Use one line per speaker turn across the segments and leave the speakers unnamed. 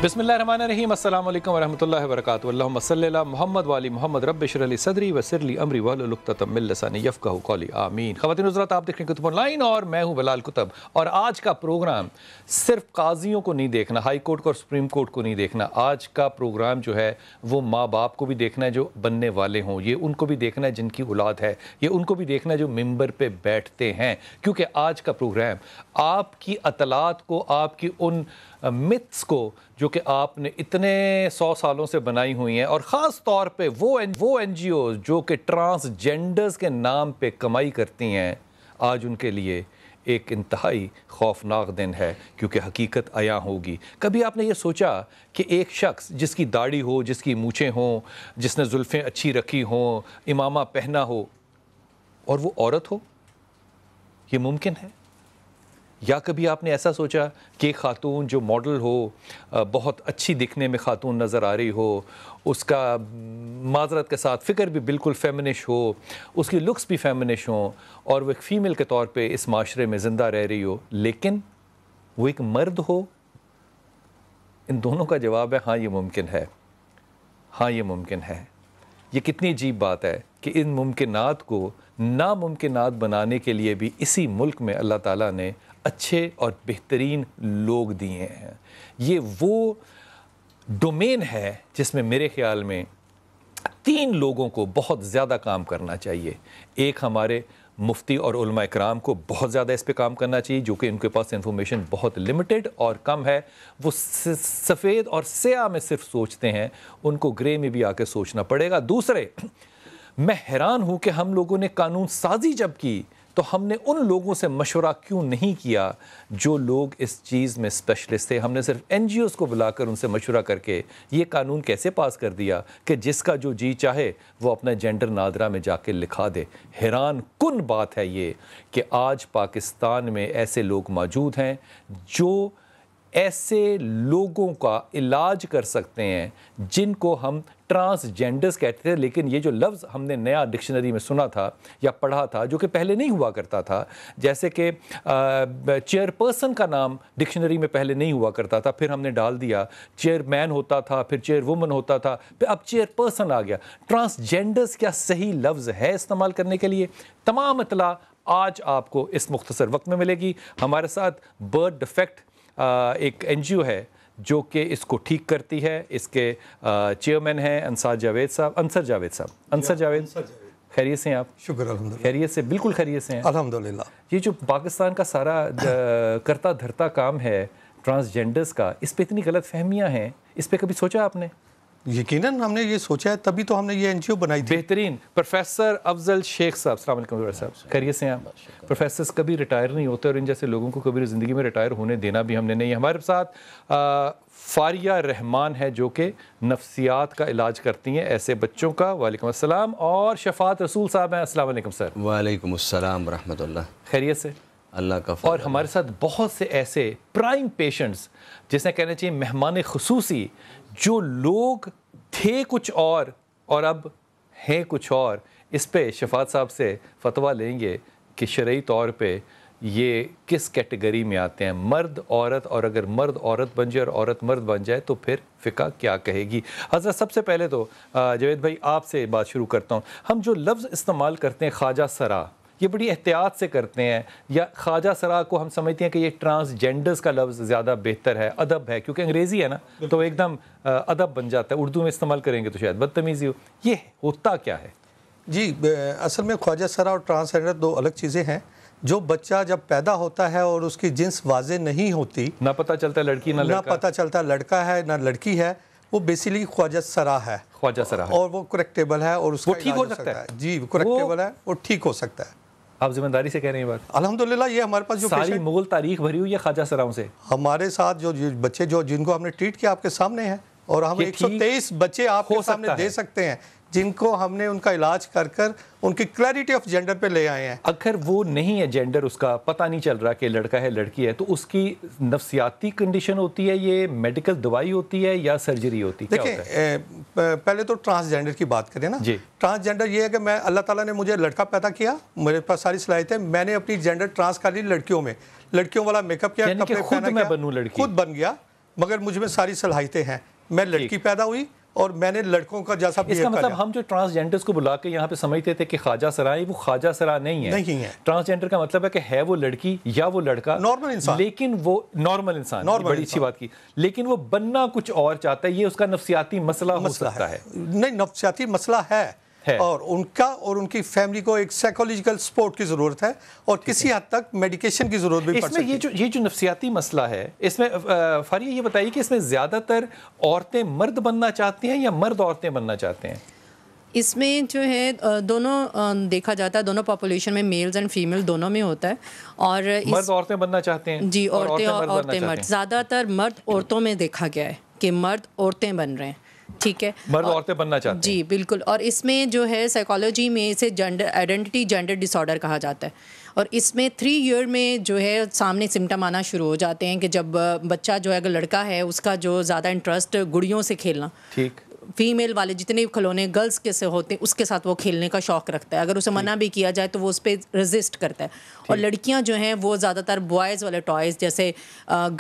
بسم اللہ الرحمن الرحیم السلام علیکم ورحمۃ اللہ وبرکاتہ اللہم صلی علی محمد والی محمد رب اشرح لی صدری ویسر لی امری واحلل عقدۃ من لسانی یفقہوا قولی آمین۔ خواتین حضرات، آپ دیکھ رہے ہیں کتب آن لائن اور میں ہوں بلال کتب، اور آج کا پروگرام صرف قاضیوں کو نہیں دیکھنا، ہائی کورٹ کو اور سپریم کورٹ کو نہیں دیکھنا، آج کا پروگرام جو ہے وہ ماں باپ کو بھی دیکھنا ہے جو بننے والے ہوں، یہ ان کو بھی دیکھنا ہے جن کی اولاد ہے، یہ ان کو بھی دیکھنا ہے جو ممبر پہ بیٹھتے ہیں، کیونکہ آج کا پروگرام آپ کی اطلاعات کو، آپ کی ان متس کو جو کہ آپ نے اتنے 100 سالوں سے بنائی ہوئی ہیں، اور خاص طور پہ وہ این جی اوز جو کہ ٹرانسجینڈرز کے نام پہ کمائی کرتی ہیں، آج ان کے لیے ایک انتہائی خوفناک دن ہے، کیونکہ حقیقت عیاں ہوگی۔ کبھی آپ نے یہ سوچا کہ ایک شخص جس کی داڑھی ہو، جس کی مونچھیں ہوں، جس نے زلفیں اچھی رکھی ہوں، امامہ پہنا ہو، اور وہ عورت ہو؟ یہ ممکن ہے؟ یا کبھی آپ نے ایسا سوچا کہ ایک خاتون جو ماڈل ہو، بہت اچھی دکھنے میں خاتون نظر آ رہی ہو، اس کا معذرت کے ساتھ فکر بھی بالکل فیمنش ہو، اس کی لکس بھی فیمنش ہوں، اور وہ ایک فیمیل کے طور پہ اس معاشرے میں زندہ رہ رہی ہو، لیکن وہ ایک مرد ہو؟ ان دونوں کا جواب ہے ہاں یہ ممکن ہے، ہاں یہ ممکن ہے۔ یہ کتنی عجیب بات ہے کہ ان ممکنات کو ناممکنات بنانے کے لیے بھی اسی ملک میں اللہ تعالیٰ نے اچھے اور بہترین لوگ دیے ہیں۔ یہ وہ ڈومین ہے جس میں میرے خیال میں 3 لوگوں کو بہت زیادہ کام کرنا چاہیے۔ ایک ہمارے مفتی اور علماء اکرام کو بہت زیادہ اس پہ کام کرنا چاہیے، جو کہ ان کے پاس انفارمیشن بہت لمیٹڈ اور کم ہے، وہ سفید اور سیاہ میں صرف سوچتے ہیں، ان کو گرے میں بھی آ کے سوچنا پڑے گا۔ دوسرے، میں حیران ہوں کہ ہم لوگوں نے قانون سازی جب کی تو ہم نے ان لوگوں سے مشورہ کیوں نہیں کیا جو لوگ اس چیز میں اسپیشلسٹ تھے۔ ہم نے صرف این جی اوز کو بلا کر ان سے مشورہ کر کے یہ قانون کیسے پاس کر دیا کہ جس کا جو جی چاہے وہ اپنا جینڈر نادرہ میں جا کے لکھا دے۔ حیران کن بات ہے یہ کہ آج پاکستان میں ایسے لوگ موجود ہیں جو ایسے لوگوں کا علاج کر سکتے ہیں جن کو ہم ٹرانسجینڈرز کہتے تھے، لیکن یہ جو لفظ ہم نے نیا ڈکشنری میں سنا تھا یا پڑھا تھا جو کہ پہلے نہیں ہوا کرتا تھا، جیسے کہ چیئر پرسن کا نام ڈکشنری میں پہلے نہیں ہوا کرتا تھا، پھر ہم نے ڈال دیا چیئر مین ہوتا تھا، پھر چیئر وومن ہوتا تھا، پھر اب چیئر پرسن آ گیا۔ ٹرانسجینڈرز کیا صحیح لفظ ہے استعمال کرنے کے لیے؟ تمام اطلاع آج آپ کو اس مختصر وقت میں ملے گی۔ ہمارے ساتھ برتھ ڈیفیکٹ ایک این جی او ہے جو کہ اس کو ٹھیک کرتی ہے، اس کے چیئرمین ہیں انصر جاوید صاحب۔ خیریت سے ہیں آپ؟
شکر الحمدللہ،
خیریت سے، بالکل خیریت سے ہیں
الحمدللہ۔
یہ جو پاکستان کا سارا کرتا دھرتا کام ہے ٹرانسجینڈرز کا، اس پہ اتنی غلط فہمیاں ہیں، اس پہ کبھی سوچا آپ نے؟
یقیناً ہم نے یہ سوچا ہے، تبھی تو ہم نے یہ این جی او بنائی تھی۔
بہترین پروفیسر افضل شیخ صاحب، السلام علیکم صاحب، خیریت سے ہیں آپ؟ پروفیسرز کبھی ریٹائر نہیں ہوتے، اور ان جیسے لوگوں کو کبھی زندگی میں ریٹائر ہونے دینا بھی ہم نے نہیں۔ ہمارے ساتھ فاریہ رحمان ہے جو کہ نفسیات کا علاج کرتی ہیں ایسے بچوں کا، وعلیکم السلام۔ اور شفاعت رسول صاحب ہیں، السلام علیکم سر۔
وعلیکم السلام ورحمۃ اللہ۔
خیریت سے؟
اللہ کا فضل۔
اور ہمارے ساتھ بہت سے ایسے پرائم پیشنٹس، جسے کہنا چاہیے مہمان خصوصی، جو لوگ تھے کچھ اور اب ہیں کچھ اور، اس پہ شفاعت صاحب سے فتویٰ لیں گے کہ شرعی طور پہ یہ کس کیٹیگری میں آتے ہیں، مرد عورت، اور اگر مرد عورت بن جائے اور عورت مرد بن جائے تو پھر فقہ کیا کہے گی۔ حضرت سب سے پہلے تو جاوید بھائی آپ سے بات شروع کرتا ہوں۔ ہم جو لفظ استعمال کرتے ہیں خواجہ سرا، یہ بڑی احتیاط سے کرتے ہیں، یا خواجہ سرا کو ہم سمجھتے ہیں کہ یہ ٹرانسجینڈرز کا لفظ زیادہ بہتر ہے، ادب ہے، کیونکہ انگریزی ہے نا تو ایک دم ادب بن جاتا ہے، اردو میں استعمال کریں گے تو شاید بدتمیزی ہو۔ یہ ہوتا کیا ہے؟
جی، اصل میں خواجہ سرا اور ٹرانسجینڈر 2 الگ چیزیں ہیں۔ جو بچہ جب پیدا ہوتا ہے اور اس کی جنس واضح نہیں ہوتی،
نہ پتہ چلتا ہے لڑکی نہ لڑکا،
نہ پتہ چلتا لڑکا ہے نہ لڑکی ہے، وہ بیسیکلی خواجہ سرا ہے،
خواجہ سرا ہے،
اور وہ کریکٹیبل ہے، اور اس کا
ٹھیک ہو سکتا ہے۔
جی، وہ کریکٹیبل ہے، وہ ٹھیک ہو سکتا ہے۔
آپ ذمہ داری سے کہہ رہے ہیں بات؟
الحمدللہ، یہ ہمارے پاس جو
ساری مغل تاریخ بھری ہوئی ہے خواجہ سراؤں سے۔
ہمارے ساتھ جو بچے جن کو ہم نے ٹریٹ کیا آپ کے سامنے ہیں، اور ہم 123 بچے آپ کے سامنے دے سکتے ہیں جن کو ہم نے ان کا علاج کر ان کی کلیئرٹی آف جینڈر پہ لے آئے ہیں۔
اگر وہ نہیں ہے جینڈر، اس کا پتہ نہیں چل رہا کہ لڑکا ہے لڑکی ہے، تو اس کی نفسیاتی کنڈیشن ہوتی ہے، یہ میڈیکل دوائی ہوتی ہے یا سرجری ہوتی ہے؟
دیکھیں، پہلے تو ٹرانسجینڈر کی بات کریں نا۔
جی،
ٹرانسجینڈر یہ ہے کہ اللہ تعالیٰ نے مجھے لڑکا پیدا کیا، میرے پاس ساری صلاحیتیں، میں نے اپنی جینڈر ٹرانس کر لی لڑکیوں میں، لڑکیوں والا میک اپ کیا،
یعنی کہ خود میں بنوں لڑکی،
خود بن گیا، مگر مجھ میں ساری صلاحیتیں ہیں. میں لڑکی پیدا ہوئی اور میں نے لڑکوں کا جیسا
اس کا مطلب ہم جو ٹرانسجینڈرز کو بلا کے یہاں پہ سمجھتے تھے کہ خواجہ سرا ہے، وہ خواجہ سرا نہیں ہے. ٹرانسجینڈر کا مطلب ہے کہ ہے وہ لڑکی یا وہ لڑکا،
نارمل انسان،
لیکن وہ نارمل انسان، بڑی اچھی بات کی، لیکن وہ بننا کچھ اور چاہتا ہے. یہ اس کا نفسیاتی مسئلہ ہو سکتا ہے.
نہیں، نفسیاتی مسئلہ ہے اور ان کا اور ان کی فیملی کو ایک سائیکولوجیکل سپورٹ کی ضرورت ہے اور کسی حد تک میڈیکیشن کی ضرورت بھی پڑ سکتی ہے.
اس میں یہ جو نفسیاتی مسئلہ ہے، اس میں فاریہ یہ بتائیے کہ اس میں زیادہ تر عورتیں مرد بننا چاہتی ہیں یا مرد عورتیں بننا چاہتے ہیں؟
اس میں جو ہے دونوں دیکھا جاتا ہے، دونوں پاپولیشن میں میلز اینڈ فیمیل دونوں میں ہوتا ہے. اور
مرد عورتیں بننا چاہتے ہیں؟
جی، عورتیں مرد، زیادہ تر مرد عورتوں میں دیکھا گیا ہے کہ مرد عورتیں بن رہے ہیں. ٹھیک ہے،
مرد عورتیں بننا چاہتے ہیں.
جی بالکل. اور اس میں جو ہے سائیکالوجی میں اسے جینڈر آئیڈینٹی جینڈر ڈس آرڈر کہا جاتا ہے. اور اس میں 3 ایئر میں جو ہے سامنے سمٹم آنا شروع ہو جاتے ہیں کہ جب بچہ جو ہے اگر لڑکا ہے اس کا جو زیادہ انٹرسٹ گڑیوں سے کھیلنا،
ٹھیک،
فیمیل والے جتنے کھلونے گرلس کے سے ہوتے ہیں اس کے ساتھ وہ کھیلنے کا شوق رکھتا ہے. اگر اسے منع بھی کیا جائے تو وہ اس پہ ریزسٹ کرتا ہے. اور لڑکیاں جو ہیں وہ زیادہ تر بوائز والے ٹوائز جیسے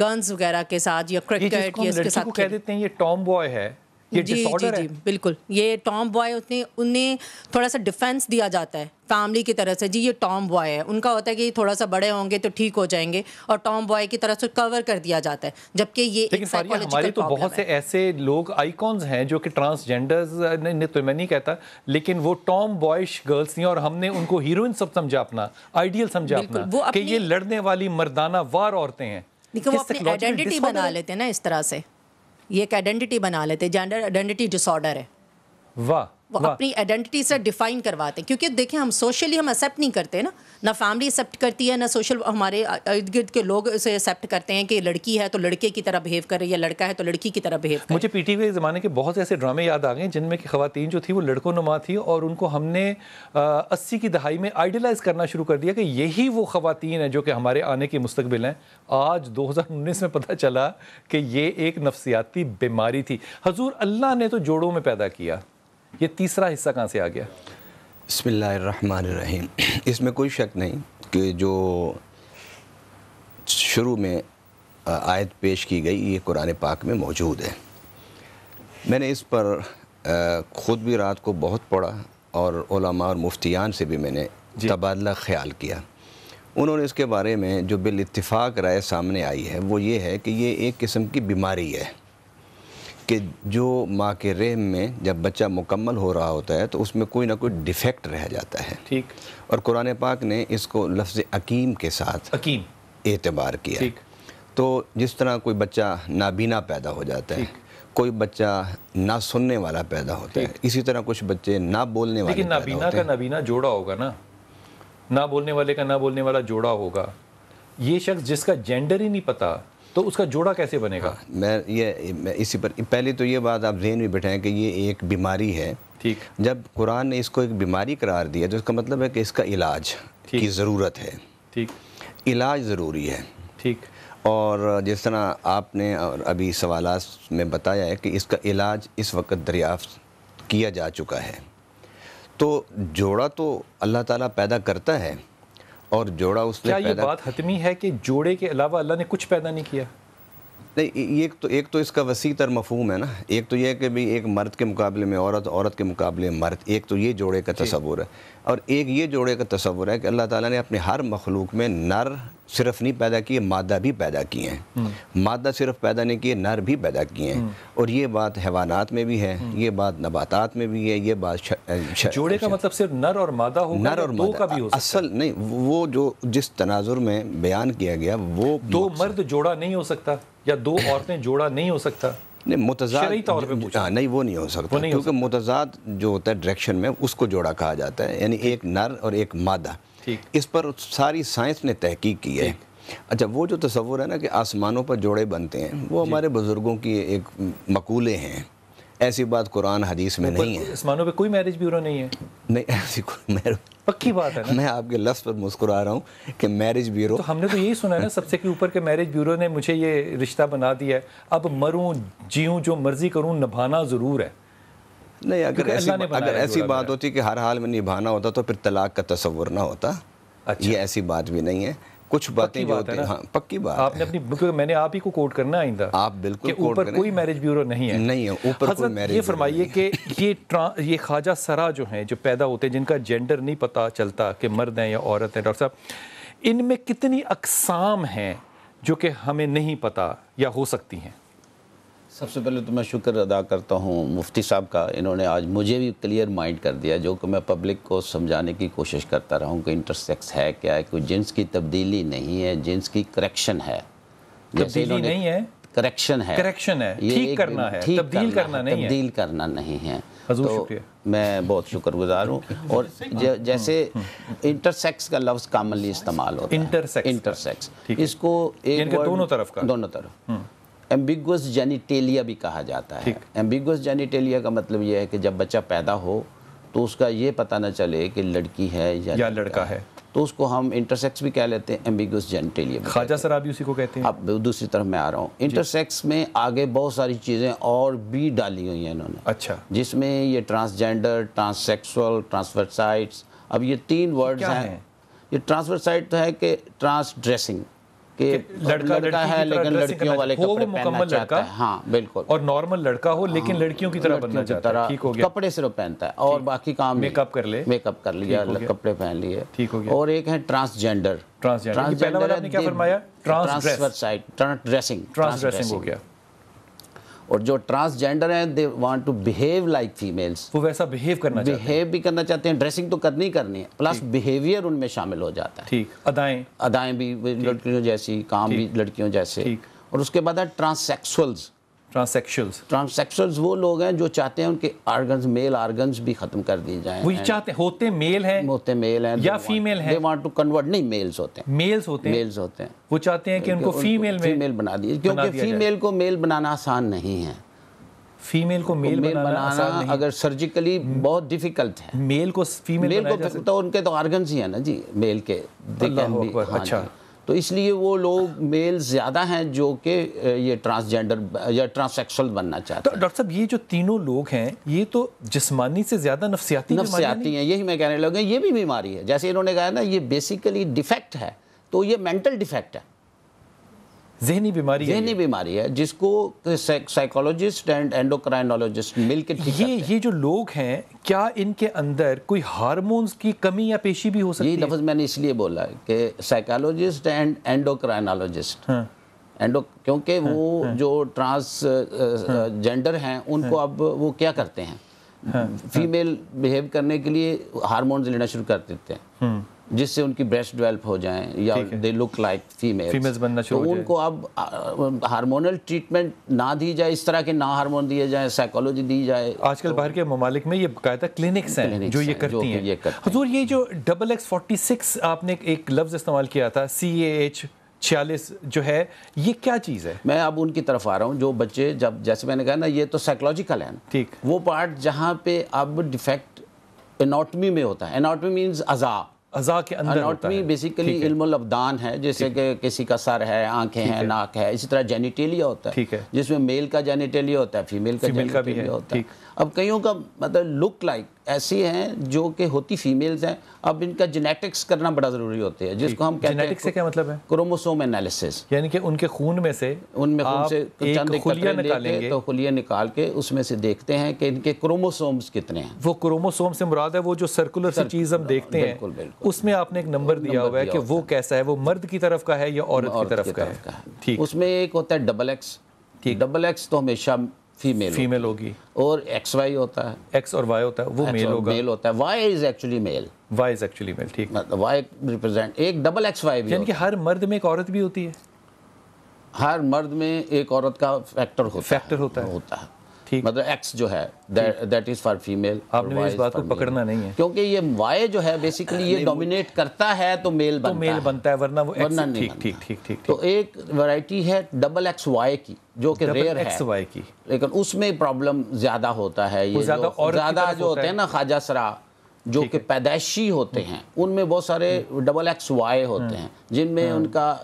گنز وغیرہ کے ساتھ یا کرکٹ یا اس کے ساتھ
کہہ دیتے ہیں یہ ٹام بوائے ہے.
جی بالکل، یہ ٹام بوائے انہیں تھوڑا سا ڈیفینس دیا جاتا ہے فیملی کی طرف سے. جی یہ ٹام بوائے ہے، ان کا ہوتا ہے کہ تھوڑا سا بڑے ہوں گے تو ٹھیک ہو جائیں گے، اور ٹام بوائے کی طرف سے کور کر دیا جاتا ہے. جبکہ یہ
لیکن ہمارے تو بہت سے ایسے لوگ آئیکونز ہیں جو کہ ٹرانسجینڈرز نے، تو میں نہیں کہتا، لیکن وہ ٹام بوائش گرلز تھیں اور ہم نے ان کو ہیروئن سب سمجھا، اپنا آئیڈیل سمجھا اپنا، کہ یہ لڑنے والی مردانہ وار عورتیں ہیں.
لیکن وہ اپنی آئیڈینٹی بنا لیتے ہیں نا اس طرح سے، یہ ایک آئیڈینٹی بنا لیتے ہیں. جینڈر آئیڈینٹی ڈس آرڈر ہے.
واہ،
وہ اپنی آئیڈینٹی سے ڈیفائن کرواتے ہیں. کیونکہ دیکھیں ہم سوشلی ہم ایکسیپٹ نہیں کرتے نا، نہ فیملی ایکسیپٹ کرتی ہے، نہ سوشل ہمارے ارد گرد کے لوگ اسے ایکسیپٹ کرتے ہیں کہ لڑکی ہے تو لڑکے کی طرح بہیو کرے یا لڑکا ہے تو لڑکی کی طرح بہیو کرے.
مجھے پی ٹی وی کے زمانے کے بہت ایسے ڈرامے یاد آ گئے جن میں کہ خواتین جو تھی وہ لڑکوں نما تھی اور ان کو ہم نے 80 کی دہائی میں آئیڈیلائز کرنا شروع کر دیا کہ یہی وہ خواتین ہیں جو کہ ہمارے آنے کے مستقبل ہیں. آج 2019 میں پتہ چلا کہ یہ ایک نفسیاتی بیماری تھی. حضور، اللہ نے تو جوڑوں میں پیدا کیا، یہ تیسرا حصہ کہاں سے آ گیا؟
بسم اللہ الرحمن الرحیم. اس میں کوئی شک نہیں کہ جو شروع میں آیت پیش کی گئی یہ قرآن پاک میں موجود ہے. میں نے اس پر خود بھی رات کو بہت پڑھا اور علماء اور مفتیان سے بھی میں نے تبادلہ خیال کیا. انہوں نے اس کے بارے میں جو بالاتفاق رائے سامنے آئی ہے وہ یہ ہے کہ یہ ایک قسم کی بیماری ہے کہ جو ماں کے رحم میں جب بچہ مکمل ہو رہا ہوتا ہے تو اس میں کوئی نہ کوئی ڈیفیکٹ رہ جاتا ہے.
ٹھیک.
اور قرآن پاک نے اس کو لفظ عقیم کے ساتھ اعتبار کیا.
ٹھیک.
تو جس طرح کوئی بچہ نابینا پیدا ہو جاتا ہے، کوئی بچہ نہ سننے والا پیدا ہوتا ہے، اسی طرح کچھ بچے نہ بولنے والے پیدا ہوتے ہیں.
لیکن نابینا کا نابینا جوڑا ہوگا نا، نہ بولنے والے کا نہ بولنے والا جوڑا ہوگا. یہ شخص جس کا جینڈر ہی نہیں پتا تو اس کا جوڑا کیسے بنے گا؟
میں اسی پر پہلے تو یہ بات آپ ذہن میں بٹھائیں کہ یہ ایک بیماری ہے.
ٹھیک.
جب قرآن نے اس کو ایک بیماری قرار دیا تو اس کا مطلب ہے کہ اس کا علاج کی ضرورت ہے.
ٹھیک.
علاج ضروری ہے.
ٹھیک.
اور جس طرح آپ نے اور ابھی سوالات میں بتایا ہے کہ اس کا علاج اس وقت دریافت کیا جا چکا ہے. تو جوڑا تو اللہ تعالیٰ پیدا کرتا ہے اور جوڑا اس نے
کیا یہ بات حتمی ہے کہ جوڑے کے علاوہ اللہ نے کچھ پیدا نہیں کیا؟
نہیں، ایک تو اس کا وسیع تر مفہوم ہے نا. ایک تو یہ ہے کہ بھی ایک مرد کے مقابلے میں عورت، عورت کے مقابلے میں مرد. ایک تو یہ جوڑے کا تصور ہے، اور ایک یہ جوڑے کا تصور ہے کہ اللہ تعالیٰ نے اپنے ہر مخلوق میں نر صرف نہیں پیدا کیے، مادہ بھی پیدا کیے ہیں. مادہ صرف پیدا نہیں کیے، نر بھی پیدا کیے ہیں. اور یہ بات حیوانات میں بھی ہے، یہ بات نباتات میں بھی ہے. یہ بات
جوڑے کا مطلب صرف نر اور مادہ ہوگا،
نر اور
دو کا بھی ہو سکتا ہے؟
اصل نہیں، وہ جو جس تناظر میں بیان کیا گیا وہ
دو مرد جوڑا نہیں ہو سکتا یا دو عورتیں جوڑا نہیں ہو سکتا؟
نہیں، متضاد
شرعی طور پہ پوچھا.
نہیں، وہ نہیں ہو سکتا، کیونکہ متضاد جو ہوتا ہے ڈائریکشن میں اس کو جوڑا کہا جاتا ہے، یعنی ایک نر اور ایک مادہ. اس پر ساری سائنس نے تحقیق کی ہے. اچھا، وہ جو تصور ہے نا کہ آسمانوں پر جوڑے بنتے ہیں، وہ ہمارے بزرگوں کی ایک مقولے ہیں. ایسی بات قرآن حدیث میں نہیں ہے.
آسمانوں پہ کوئی میرج بیورو نہیں ہے؟
نہیں، ایسی کوئی
پکی بات ہے نا.
میں آپ کے لفظ پر مسکرا رہا ہوں کہ میرج بیورو.
تو ہم نے تو یہی سنا ہے نا سب سے کہ اوپر کے میرج بیورو نے مجھے یہ رشتہ بنا دیا ہے، اب مروں جیوں جو مرضی کروں نبھانا ضرور ہے.
نہیں، اگر ایسی بات ہوتی کہ ہر حال میں نبھانا ہوتا تو پھر طلاق کا تصور نہ ہوتا. یہ ایسی بات بھی نہیں ہے. کچھ باتیں جو ہوتی ہیں، ہاں پکی بات
آپ نے اپنی، میں نے آپ ہی کو کوٹ کرنا آئندہ،
آپ بالکل
کہ اوپر کوئی میرج بیورو نہیں ہے،
نہیں ہے اوپر کوئی میرج.
یہ فرمائیے کہ یہ خواجہ سرا جو ہیں جو پیدا ہوتے ہیں، جن کا جینڈر نہیں پتہ چلتا کہ مرد ہیں یا عورت ہیں، ڈاکٹر صاحب ان میں کتنی اقسام ہیں جو کہ ہمیں نہیں پتہ یا ہو سکتی ہیں؟
سب سے پہلے تو میں شکر ادا کرتا ہوں مفتی صاحب کا، انہوں نے آج مجھے بھی کلیئر مائنڈ کر دیا، جو کہ میں پبلک کو سمجھانے کی کوشش کرتا رہا ہوں کہ انٹرسیکس ہے کیا ہے. کوئی جنس کی تبدیلی نہیں ہے، جنس کی کریکشن ہے.
تبدیلی نہیں ہے،
کریکشن ہے،
کریکشن ہے، ٹھیک کرنا ہے، تبدیل کرنا نہیں ہے،
تبدیل کرنا نہیں ہے.
حضور
تو
شکریہ،
میں بہت شکر گزار ہوں. اور جیسے انٹرسیکس کا لفظ کامنلی استعمال ہوتا ہے، انٹرسیکس، اس کو ایک
دونوں طرف کا،
دونوں طرف ایمبیگوس جینیٹیلیا بھی کہا جاتا ہے. ایمبیگوس جینیٹیلیا کا مطلب یہ ہے کہ جب بچہ پیدا ہو تو اس کا یہ پتہ نہ چلے کہ لڑکی ہے یا لڑکا ہے، تو اس کو ہم انٹرسیکس بھی کہہ لیتے ہیں، ایمبیگوس جینیٹیلیا.
خواجہ سرا بھی اسی کو کہتے ہیں.
اب دوسری طرف میں آ رہا ہوں، انٹرسیکس میں آگے بہت ساری چیزیں اور بھی ڈالی ہوئی ہیں انہوں نے،
اچھا،
جس میں یہ ٹرانسجینڈر، ٹرانسسیکسول، ٹرانسورسائٹس. اب یہ 3 ورڈز ہیں. یہ ٹرانسورسائٹ تو ہے کہ ٹرانس ڈریسنگ، کہ لڑکا ہے لیکن لڑکیوں والے کپڑے پہننا چاہتا ہے. ہاں بالکل.
اور نارمل لڑکا ہو لیکن لڑکیوں کی طرح بننا چاہتا ہے. ٹھیک ہو گیا.
کپڑے صرف پہنتا ہے اور باقی کام
میک اپ کر لے،
میک اپ کر لیا، کپڑے پہن لیے.
ٹھیک ہو گیا.
اور ایک ہے ٹرانسجینڈر.
پہلا والا آپ نے کیا فرمایا؟
ٹرانسورسائٹ، ٹرانسڈریسنگ
ہو گیا.
اور جو ٹرانسجینڈر ہیں they want to behave like females,
وہ ویسا بیہیو کرنا چاہتے ہیں،
بیہیو بھی کرنا چاہتے ہیں. ڈریسنگ تو کرنی ہے، پلس بیہیویئر ان میں شامل ہو جاتا ہے.
ٹھیک، ادائیں
بھی لڑکیوں جیسی، کام بھی لڑکیوں جیسے. اور اس کے بعد ہے ٹرانسیکشولز وہ لوگ ہیں جو چاہتے ہیں ان کے آرگنز، میل آرگنز بھی ختم کر دی جائیں.
وہ چاہتے ہیں، ہوتے میل ہیں یا فیمیل ہیں،
دے وانٹ ٹو کنورٹ، نہیں میلز ہوتے ہیں،
وہ چاہتے ہیں کہ ان کو فیمیل
بنا دیے، کیونکہ فیمیل کو میل بنانا آسان نہیں ہے.
فیمیل کو میل بنانا
اگر سرجیکلی بہت ڈیفیکلٹ ہے.
میل کو فیمیل
تو ان کے تو آرگنز ہی ہیں نا جی میل کے. اچھا، تو اس لیے وہ لوگ میل زیادہ ہیں جو کہ یہ ٹرانسجینڈر یا ٹرانسسیکسول بننا چاہتے ہیں.
ڈاکٹر صاحب یہ جو تینوں لوگ ہیں یہ تو جسمانی سے زیادہ نفسیاتی
ہیں. یہی میں کہنے لگا، یہ بھی بیماری ہے. جیسے انہوں نے کہا نا یہ بیسیکلی ڈیفیکٹ ہے، تو یہ مینٹل ڈیفیکٹ ہے، ذہنی بیماری ہے، جس کو سائیکالوجسٹ اینڈ اینڈوکرائنولوجسٹ مل کے ٹھیک کرتے ہیں.
یہ جو لوگ ہیں کیا ان کے اندر کوئی ہارمونز کی کمی یا پیشی بھی ہو سکتی ہے؟
یہ لفظ میں نے اس لیے بولا ہے کہ سائیکالوجسٹ اینڈ اینڈوکرائنولوجسٹ، کیونکہ وہ جو ٹرانس جینڈر ہیں ان کو اب وہ کیا کرتے ہیں، فیمیل بیہیو کرنے کے لیے ہارمونز لینا شروع کر دیتے ہیں، جس سے ان کی بریسٹ ڈیولپ ہو جائیں یا دے لک لائک فیمیلز
بننا شروع ہو جائیں.
تو ان کو اب ہارمونل ٹریٹمنٹ نہ دی جائے، اس طرح کے نہ ہارمون دیے جائیں، سائیکالوجی دی جائے.
آج کل باہر کے ممالک میں یہ باقاعدہ کلینکس ہیں جو یہ کرتی ہیں. حضور یہ جو XX46 آپ نے ایک لفظ استعمال کیا تھا CAH 46 جو ہے، یہ کیا چیز ہے؟
میں اب ان کی طرف آ رہا ہوں. جو بچے جب، جیسے میں نے کہا نا، یہ تو سائیکولوجیکل ہے،
ٹھیک،
وہ پارٹ جہاں پہ اب ڈیفیکٹ اناٹمی میں ہوتا ہے. اناٹمی مینز اعضاء
کے اندر ہوتا ہے.
اناٹمی بیسیکلی علم الابدان ہے، جیسے کہ کسی کا سر ہے، آنکھیں ہیں، ناک ہے. اسی طرح جینیٹیلیا ہوتا ہے، جس میں میل کا جینیٹیلیا ہوتا ہے، فیمیل کا جینیٹیلیا ہوتا ہے. اب کئیوں کا مطلب لک لائک ایسی ہیں جو کہ ہوتی فیمیلز ہیں. اب ان کا جینیٹکس کرنا بڑا ضروری ہوتا ہے، جس کو ہم کہتے ہیں
جینیٹکس سے کیا مطلب ہے؟
کروموسوم انالیسس،
یعنی کہ ان کے خون میں سے
چند خلیہ نکالیں گے، تو خلیہ نکال کے اس میں سے دیکھتے ہیں کہ ان کے کروموسومز کتنے ہیں.
وہ کروموسوم سے مراد ہے وہ جو سرکولر سی چیز ہم دیکھتے ہیں، اس میں آپ نے ایک نمبر دیا ہوا ہے کہ وہ کیسا ہے، وہ مرد کی طرف کا ہے یا عورت کی طرف کا ہے.
اس میں ایک ہوتا ہے ڈبل ایکس تو ہمیشہ فیمیل ہوگی، اور XY ہوتا ہے،
ایکس اور وائی ہوتا ہے، وہ
میل ہوتا ہے. وائی از ایکچولی میل،
ٹھیک،
وائی ریپرزینٹ ایک ڈبل XY بھی،
یعنی کہ ہر مرد میں ایک عورت بھی ہوتی ہے،
ہر مرد میں ایک عورت کا فیکٹر ہوتا ہے. مطلب ایکس جو ہے دیٹ از فار فیمیل.
آپ نے اس بات کو پکڑنا نہیں ہے،
کیونکہ یہ وائی جو ہے بیسیکلی یہ ڈومینیٹ کرتا ہے تو میل
بنتا ہے، ورنہ وہ
نہیں. تو ایک ورائٹی ہے ڈبل XY کی جو کہ ریئر ہے، لیکن اس میں پرابلم زیادہ ہوتا ہے. یہ زیادہ جو ہوتے ہیں نا خواجہ سرا جو کہ پیدائشی ہوتے ہیں، ان میں بہت سارے ڈبل XY ہوتے ہیں، جن میں ان کا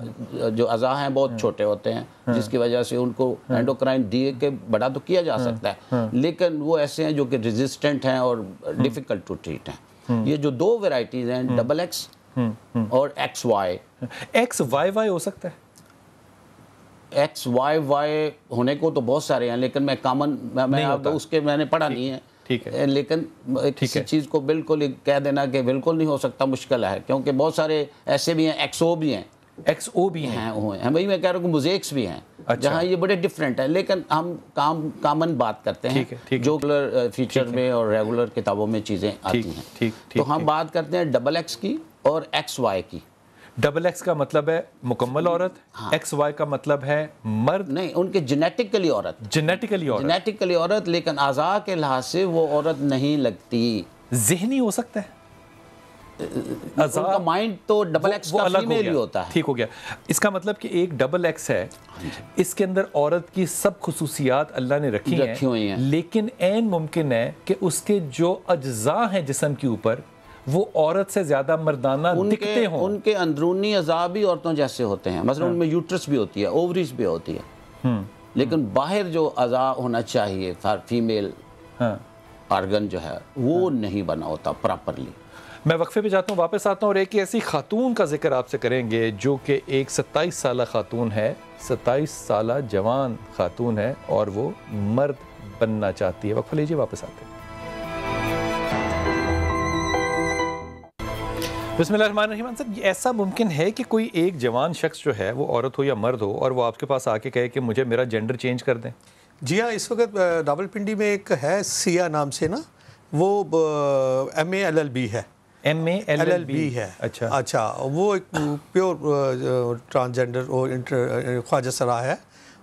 جو اعضاء ہیں بہت چھوٹے ہوتے ہیں، جس کی وجہ سے ان کو اینڈوکرائن دی کے بڑا تو کیا جا سکتا ہے، لیکن وہ ایسے ہیں جو کہ ریزسٹنٹ ہیں اور ڈیفیکلٹ ٹو ٹریٹ ہیں. یہ جو دو ویرائٹیز ہیں ڈبل ایکس اور X Y.
X Y Y ہو سکتا ہے؟
ایکس وائی وائی ہونے کو تو بہت سارے ہیں لیکن میں کامن میں اس کے میں نے پڑھا نہیں ہے، لیکن کسی چیز کو بالکل کہہ دینا کہ بالکل نہیں ہو سکتا مشکل ہے، کیونکہ بہت سارے ایسے بھی ہیں، ایکس او بھی ہیں،
ایکس او بھی ہیں،
وہی میں کہہ رہا ہوں کہ موزیکس بھی ہیں جہاں یہ بڑے ڈفرینٹ ہیں، لیکن ہم کامن بات کرتے ہیں جو فیچر میں اور ریگولر کتابوں میں چیزیں آتی ہیں. تو ہم بات کرتے ہیں ڈبل ایکس کی اور ایکس وائی کی.
ڈبل ایکس کا مطلب ہے مکمل عورت، ایکس وائی کا مطلب ہے مرد.
نہیں، ان کے جینیٹکلی عورت، عورت لیکن اعضاء کے لحاظ سے وہ عورت نہیں لگتی.
ذہنی ہو سکتا ہے،
ان کا مائنڈ تو ڈبل ایکس کا فیمیل ہی ہوتا ہے.
ٹھیک ہو گیا. اس کا مطلب کہ ایک ڈبل ایکس ہے، اس کے اندر عورت کی سب خصوصیات اللہ نے رکھی ہیں، لیکن عین ممکن ہے کہ اس کے جو اجزاء ہیں جسم کے اوپر وہ عورت سے زیادہ مردانہ دکھتے ہوں.
ان کے اندرونی اعضاء بھی عورتوں جیسے ہوتے ہیں، مثلا ان میں یوٹرس بھی ہوتی ہے، اووریز بھی ہوتی ہے، لیکن باہر جو اعضاء ہونا چاہیے فیمیل آرگن جو ہے وہ نہیں بنا ہوتا پراپرلی.
میں وقفے پہ جاتا ہوں، واپس آتا ہوں اور ایک ایسی خاتون کا ذکر آپ سے کریں گے جو کہ ایک 27 سالہ خاتون ہے، 27 سالہ جوان خاتون ہے اور وہ مرد بننا چاہتی ہے. وقفہ لیجیے، واپس آتے ہیں. بسم اللہ الرحمن الرحیم. صاحب، یہ ایسا ممکن ہے کہ کوئی ایک جوان شخص جو ہے وہ عورت ہو یا مرد ہو اور وہ آپ کے پاس آ کے کہے کہ مجھے میرا جینڈر چینج کر دیں؟
جی ہاں، اس وقت راولپنڈی میں ایک ہے سیا نام سے نا، وہ MALLB ہے. MALLB ہے. اچھا، وہ ایک پیور ٹرانسجینڈر خواجہ سرا ہے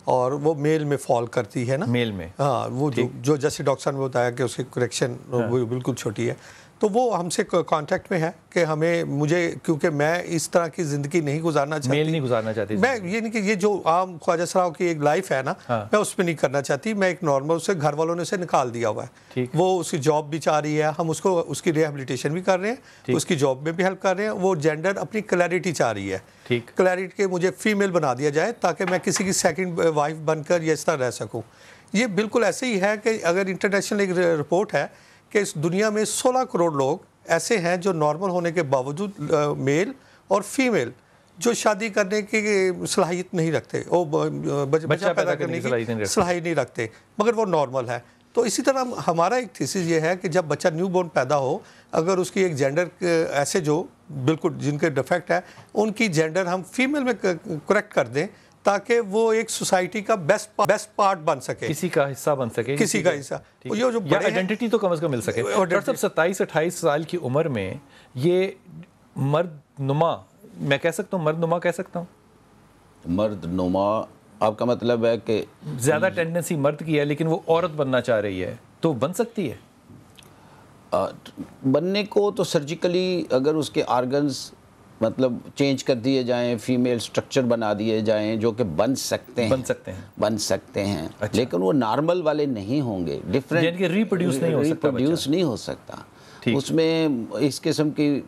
اور وہ میل میں فال کرتی ہے نا،
میل میں.
ہاں، وہ جو جیسے ڈاکٹر صاحب نے بتایا کہ اس کی کریکشن وہ بالکل چھوٹی ہے. تو وہ ہم سے کانٹیکٹ میں ہے کہ مجھے کیونکہ میں اس طرح کی زندگی نہیں گزارنا چاہتی،
میل نہیں گزارنا چاہتی،
میں یہ نہیں کہ یہ جو عام خواجہ سراؤ کی ایک لائف ہے نا، میں اس پہ نہیں کرنا چاہتی. میں ایک نارمل، اسے گھر والوں نے اسے نکال دیا ہوا ہے، وہ اس کی جاب بھی چاہ رہی ہے، ہم اس کو اس کی ریہیبلیٹیشن بھی کر رہے ہیں، اس کی جاب میں بھی ہیلپ کر رہے ہیں. وہ جینڈر اپنی کلیئرٹی چاہ رہی ہے، کلیئرٹی کہ مجھے فیمیل بنا دیا جائے تاکہ میں کسی کی سیکنڈ وائف بن کر یہ اس طرح رہ سکوں. یہ بالکل ایسے ہی ہے کہ اگر انٹرنیشنل ایک رپورٹ ہے کہ اس دنیا میں 16 کروڑ لوگ ایسے ہیں جو نارمل ہونے کے باوجود میل اور فیمیل جو شادی کرنے کی صلاحیت نہیں رکتے، وہ بچہ پیدا کرنے کی صلاحیت نہیں رکھتے، مگر وہ نارمل ہے. تو اسی طرح ہمارا ایک تھیسس یہ ہے کہ جب بچہ نیو بورن پیدا ہو، اگر اس کی ایک جینڈر ایسے جو بالکل جن کے ڈیفیکٹ ہے ان کی جینڈر ہم فیمیل میں کریکٹ کر دیں تاکہ وہ ایک سوسائٹی کا بیسٹ پارٹ بن سکے،
کسی کا حصہ بن سکے،
کسی کا حصہ، یا
آئیڈینٹی تو کم از کم مل سکے. ڈاکٹر صاحب، 27-28 سال کی عمر میں یہ مرد نما، میں کہہ سکتا ہوں مرد نما کہہ سکتا ہوں؟
مرد نما آپ کا مطلب ہے کہ
زیادہ ٹینڈنسی مرد کی ہے لیکن وہ عورت بننا چاہ رہی ہے، تو بن سکتی ہے؟
بننے کو تو سرجیکلی اگر اس کے آرگنز مطلب چینج کر دیے جائیں، فیمیل سٹرکچر بنا دیے جائیں جو کہ بن سکتے ہیں لیکن وہ نارمل والے نہیں ہوں گے، ڈیفرنٹ،
یعنی کہ ریپروڈیوس
نہیں ہو سکتا. اس میں اس قسم کی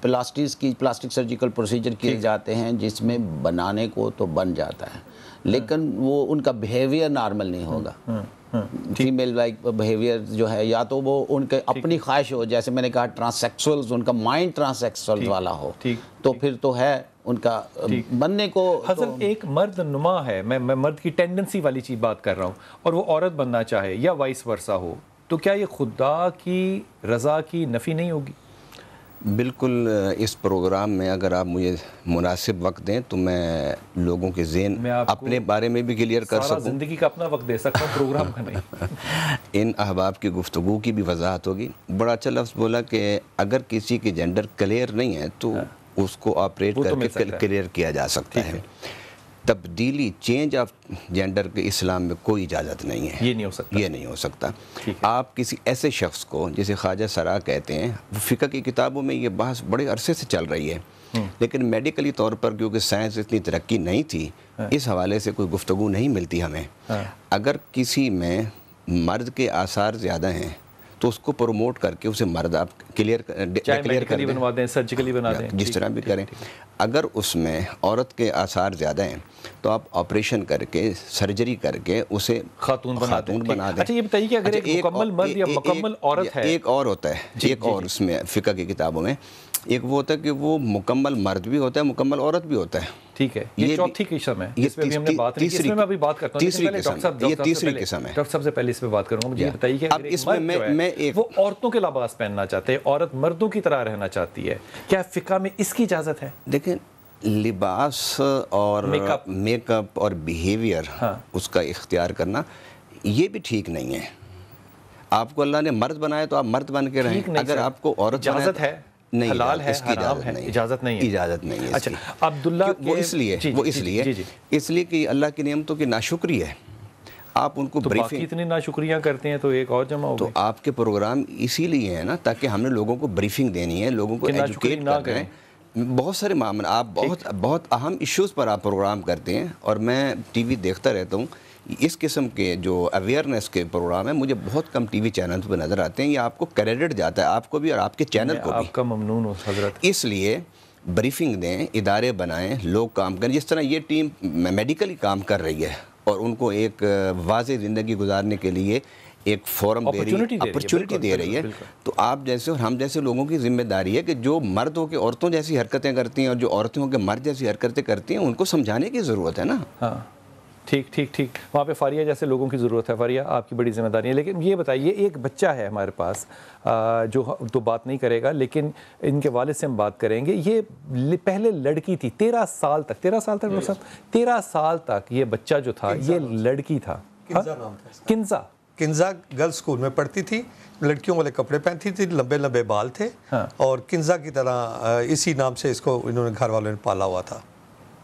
پلاسٹک سرجیکل پروسیجر کیے جاتے ہیں جس میں بنانے کو تو بن جاتا ہے لیکن وہ ان کا بیہیویئر نارمل نہیں ہوگا. فیمیل لائک بیہیویئر جو ہے یا تو وہ ان کے اپنی خواہش ہو، جیسے میں نے کہا ٹرانسیکسولز، ان کا مائنڈ ٹرانسیکسول والا ہو، تو پھر تو ہے ان کا بننے کو.
حضرت ایک مرد نما ہے، میں مرد کی ٹینڈنسی والی چیز بات کر رہا ہوں، اور وہ عورت بننا چاہے یا وائس ورثہ ہو، تو کیا یہ خدا کی رضا کی نفی نہیں ہوگی؟
بالکل. اس پروگرام میں اگر آپ مجھے مناسب وقت دیں تو میں لوگوں کے ذہن اپنے بارے میں بھی کلیئر کر سکوں.
زندگی کا اپنا وقت دے سکتا ہوں، پروگرام کا نہیں.
ان احباب کی گفتگو کی بھی وضاحت ہوگی. بڑا اچھا لفظ بولا کہ اگر کسی کی جینڈر کلیئر نہیں ہے تو اس کو آپریٹ کر کے کلیئر کیا جا سکتا ہے. تبدیلی، چینج آف جینڈر کے اسلام میں کوئی اجازت نہیں ہے، یہ نہیں ہو سکتا. آپ کسی ایسے شخص کو جسے خواجہ سرا کہتے ہیں، فقہ کی کتابوں میں یہ بحث بڑے عرصے سے چل رہی ہے لیکن میڈیکلی طور پر کیونکہ سائنس اتنی ترقی نہیں تھی، اس حوالے سے کوئی گفتگو نہیں ملتی ہمیں. اگر کسی میں مرد کے آثار زیادہ ہیں تو اس کو پروموٹ کر کے اسے مرد آپ کلیئر کر
دیں، سرجیکلی بنا دیں،
جس طرح بھی کریں. اگر اس میں عورت کے آثار زیادہ ہیں تو آپ آپریشن کر کے، سرجری کر کے اسے خاتون بنا دیں.
اچھا، یہ بتائیے کہ اگر ایک مکمل مرد یا مکمل عورت ہے،
ایک اور ہوتا ہے، ایک اور اس میں فقہ کی کتابوں میں ایک وہ ہوتا ہے کہ وہ مکمل مرد بھی ہوتا ہے، مکمل عورت بھی ہوتا ہے.
ٹھیک ہے، یہ چوتھی قسم ہے، اس پہ بھی ہم نے بات نہیں کی. اس میں میں ابھی بات کرتا ہوں.
تیسری قسم، یہ تیسری قسم ہے.
ڈاکٹر صاحب سے پہلے اس پہ بات کروں گا. مجھے بتائیے کہ
اب اس میں
وہ عورتوں کے لباس پہننا چاہتے ہیں، عورت مردوں کی طرح رہنا چاہتی ہے، کیا فقہ میں اس کی اجازت ہے؟
دیکھیں لباس اور میک اپ اور بیہیویئر اس کا اختیار کرنا یہ بھی ٹھیک نہیں ہے. آپ کو اللہ نے مرد بنایا تو آپ مرد بن کے رہیں. اگر آپ کو عورت
اجازت ہے،
نہیں،
حلال ہے، حرام ہے، اجازت نہیں ہے.
اجازت نہیں ہے.
اچھا عبداللہ
وہ اس لیے کہ اللہ کی نعمتوں کی ناشکری ہے. آپ ان کو
باقی اتنی ناشکریاں کرتے ہیں تو ایک اور جمع ہو گئی.
تو آپ کے پروگرام اسی لیے ہیں نا، تاکہ ہم نے لوگوں کو بریفنگ دینی ہے، لوگوں کو ایجوکیٹ کرنا ہے. بہت سارے معاملے آپ بہت اہم ایشوز پر آپ پروگرام کرتے ہیں، اور میں ٹی وی دیکھتا رہتا ہوں. اس قسم کے جو اویئرنیس کے پروگرام ہیں مجھے بہت کم ٹی وی چینلز پہ نظر آتے ہیں. یہ آپ کو کریڈٹ جاتا ہے، آپ کو بھی اور آپ کے چینل کو بھی.
آپ کا ممنون ہو حضرت.
اس لیے بریفنگ دیں، ادارے بنائیں، لوگ کام کریں. جس طرح یہ ٹیم میڈیکلی کام کر رہی ہے اور ان کو ایک واضح زندگی گزارنے کے لیے ایک فورم دے رہی ہے، اپرچونٹی دے رہی ہے. تو آپ جیسے اور ہم جیسے لوگوں کی ذمہ داری ہے کہ جو مرد ہو کے عورتوں جیسی حرکتیں کرتی ہیں اور جو عورتیں ہو کے مرد جیسی حرکتیں کرتی ہیں ان کو سمجھانے کی ضرورت ہے نا.
ہاں ٹھیک وہاں پہ فاریہ جیسے لوگوں کی ضرورت ہے. فاریہ آپ کی بڑی ذمہ داری ہے. لیکن یہ بتائیے ایک بچہ ہے ہمارے پاس جو تو بات نہیں کرے گا، لیکن ان کے والد سے ہم بات کریں گے. یہ پہلے لڑکی تھی 13 سال تک 13 سال تک یہ بچہ جو تھا یہ لڑکی تھا.
کنزا گرل اسکول میں پڑھتی تھی، لڑکیوں والے کپڑے پہنتی تھی، لمبے لمبے بال تھے، اور کنزا کی طرح اسی نام سے اس کو انہوں نے گھر والوں نے پالا ہوا تھا.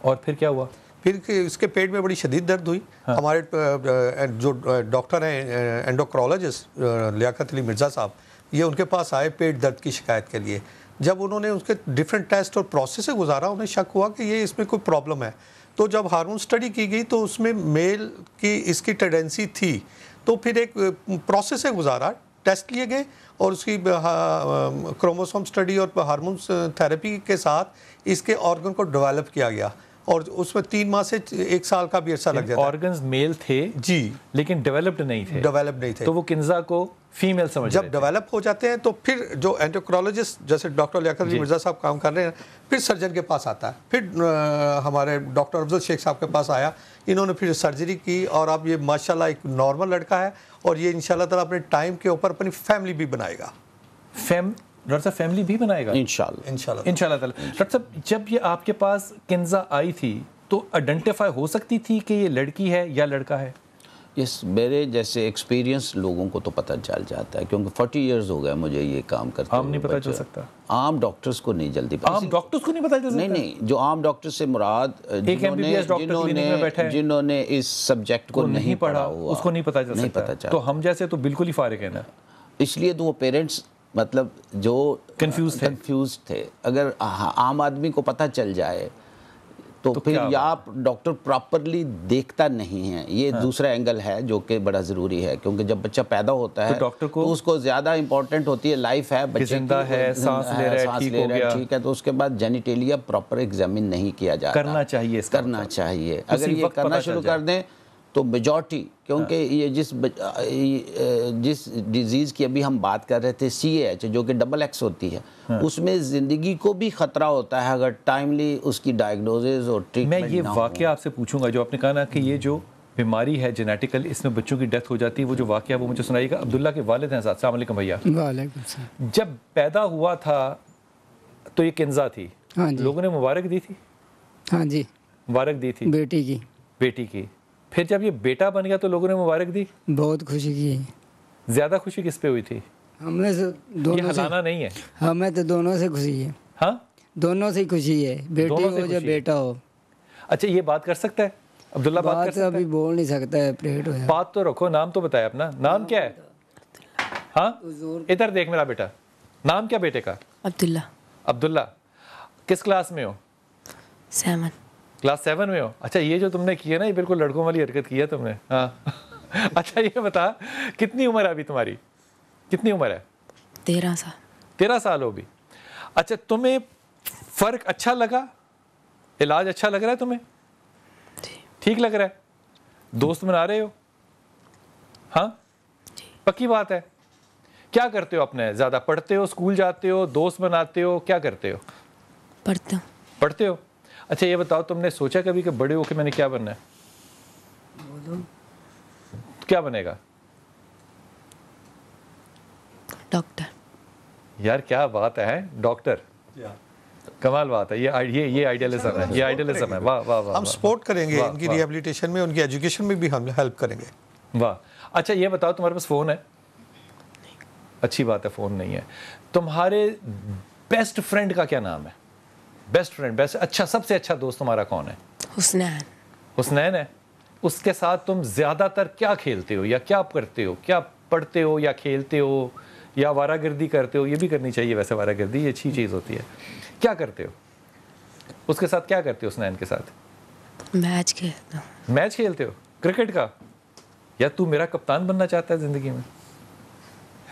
اور پھر کیا ہوا؟
پھر اس کے پیٹ میں بڑی شدید درد ہوئی. ہمارے جو ڈاکٹر ہیں اینڈوکرولوجسٹ لیاقت علی مرزا صاحب، یہ ان کے پاس آئے پیٹ درد کی شکایت کے لیے. جب انہوں نے اس کے ڈیفرنٹ ٹیسٹ اور پروسیس سے گزارا، انہیں شک ہوا کہ یہ اس میں کوئی پرابلم ہے. تو جب ہارمون اسٹڈی کی گئی تو اس میں میل کی اس کی ٹینڈنسی تھی. تو پھر ایک پروسیس سے گزارا، ٹیسٹ لیے گئے اور اس کی کروموسوم اسٹڈی اور ہارمون تھراپی کے ساتھ اس کے آرگن کو ڈیولپ کیا گیا، اور اس میں 3 ماہ سے 1 سال کا بھی عرصہ لگ جاتا ہے.
آرگنز میل تھے
جی،
لیکن ڈیولپڈ نہیں تھے. تو وہ کنزا کو فیمیل سمجھ
جب ڈیولپ ہو جاتے ہیں تو پھر جو اینڈوکرولوجسٹ جیسے ڈاکٹر لیاقت علی مرزا صاحب کام کر رہے ہیں، پھر سرجن کے پاس آتا ہے. پھر ہمارے ڈاکٹر افضل شیخ صاحب کے پاس آیا، انہوں نے پھر سرجری کی، اور اب یہ ماشاءاللہ ایک نارمل لڑکا ہے، اور یہ انشاءاللہ تعالیٰ اپنے ٹائم کے اوپر اپنی فیملی بھی بنائے گا.
ڈاکٹر صاحب فیملی بھی بنائے گا انشاءاللہ تعالیٰ. ڈاکٹر صاحب جب یہ آپ کے پاس کنزا آئی تھی تو آئیڈینٹیفائی ہو سکتی تھی کہ یہ لڑکی ہے یا لڑکا ہے؟
یس، میرے جیسے ایکسپیرینس لوگوں کو تو پتہ چل جاتا ہے، کیونکہ 40 ایئرز ہو گئے مجھے یہ کام کرتے.
عام نہیں پتہ چل سکتا؟
عام ڈاکٹرز کو نہیں جلدی پتہ.
عام ڈاکٹرز کو نہیں پتہ چل سکتا؟
نہیں، جو عام ڈاکٹر سے مراد جنہوں نے اس سبجیکٹ کو نہیں پڑھا ہوا،
اس کو نہیں پتہ چل سکتا. تو ہم جیسے تو بالکل ہی فارغ ہیں نا.
اس لیے تو وہ پیرنٹس مطلب جو کنفیوز تھے. اگر عام آدمی کو پتہ چل جائے تو پھر یا ڈاکٹر پراپرلی دیکھتا نہیں ہے. یہ دوسرا اینگل ہے جو کہ بڑا ضروری ہے، کیونکہ جب بچہ پیدا ہوتا ہے تو اس کو زیادہ امپورٹنٹ ہوتی ہے لائف ہے، بچے
زندہ ہے، سانس لے رہا ہے،
ٹھیک ہے. تو اس کے بعد جینیٹیلیا پراپر ایگزامن نہیں کیا جاتا. کرنا چاہیے. اگر یہ کرنا شروع کر دیں تو میجورٹی، کیونکہ یہ جس ڈیزیز کی ابھی ہم بات کر رہے تھے CAH جو کہ XX ہوتی ہے، اس میں زندگی کو بھی خطرہ ہوتا ہے اگر ٹائملی اس کی ڈائگنوزز اور ٹریٹمنٹ.
میں یہ واقعہ آپ سے پوچھوں گا جو آپ نے کہا نا کہ یہ جو بیماری ہے جینیٹیکل، اس میں بچوں کی ڈیتھ ہو جاتی ہے، وہ جو واقعہ وہ مجھے سنائیے گا. عبداللہ کے والد ہیں ساتھ. السلام علیکم بھیا.
وعلیکم السلام.
جب پیدا ہوا تھا تو یہ کنزا تھی، لوگوں نے مبارک دی تھی؟
ہاں جی
مبارک دی تھی بیٹی کی. پھر جب یہ بیٹا بن گیا تو لوگوں نے مبارک دی؟
بہت خوشی کی.
زیادہ خوشی کس پہ ہوئی تھی؟
ہمیں
یہ ہلانا نہیں ہے،
ہمیں تو دونوں سے خوشی ہے.
ہاں
دونوں سے خوشی ہے، بیٹی ہو یا بیٹا ہو.
اچھا یہ بات کر سکتا ہے عبداللہ؟ بات کر سکتا ہے؟
ابھی بول نہیں سکتا ہے، پلیٹ ہو.
بات تو رکھو، نام تو بتایا اپنا. نام کیا ہے؟ ہاں ادھر دیکھ میرا بیٹا. نام کیا بیٹے کا؟ عبداللہ. کس کلاس میں ہو؟
7.
کلاس 7 میں ہو. اچھا یہ جو تم نے کیا نا یہ بالکل لڑکوں والی حرکت کی ہے تم نے. ہاں اچھا یہ بتا کتنی عمر ہے ابھی تمہاری؟ کتنی عمر ہے؟
13 سال.
13 سال ہو بھی. اچھا تمہیں فرق اچھا لگا؟ علاج اچھا لگ رہا ہے تمہیں؟ ٹھیک لگ رہا ہے؟ دوست بنا رہے ہو؟ ہاں پکی بات ہے. کیا کرتے ہو اپنے؟ زیادہ پڑھتے ہو، اسکول جاتے ہو، دوست بناتے ہو، کیا کرتے ہو؟
پڑھتے
ہو؟ اچھا یہ بتاؤ تم نے سوچا کبھی کہ بڑے ہو کے میں نے کیا بننا ہے؟ کیا بنے گا؟
ڈاکٹر.
یار کیا بات ہے، ڈاکٹر، کمال بات ہے. یہ آئیڈیالزم ہے، یہ آئیڈیالزم ہے. واہ واہ واہ.
ہم سپورٹ کریں گے ان کی ریہیبلیٹیشن میں، ان کی ایجوکیشن میں بھی ہم ہیلپ کریں گے.
واہ. اچھا یہ بتاؤ تمہارے پاس فون ہے؟ اچھی بات ہے، فون نہیں ہے. تمہارے بیسٹ فرینڈ کا کیا نام ہے؟ بیسٹ فرینڈ، بیسٹ اچھا، سب سے اچھا دوست تمہارا کون ہے؟ حسنین ہے. اس کے ساتھ تم زیادہ تر کیا کھیلتے ہو یا کیا کرتے ہو؟ کیا پڑھتے ہو یا کھیلتے ہو یا وارہ گردی کرتے ہو؟ یہ بھی کرنی چاہیے ویسے، وارہ گردی یہ اچھی چیز ہوتی ہے. کیا کرتے ہو اس کے ساتھ؟ کیا کرتے ہو حسنین کے ساتھ؟
میچ کھیلتا ہوں.
میچ کھیلتے ہو کرکٹ کا؟ یا تو میرا کپتان بننا چاہتا ہے زندگی میں؟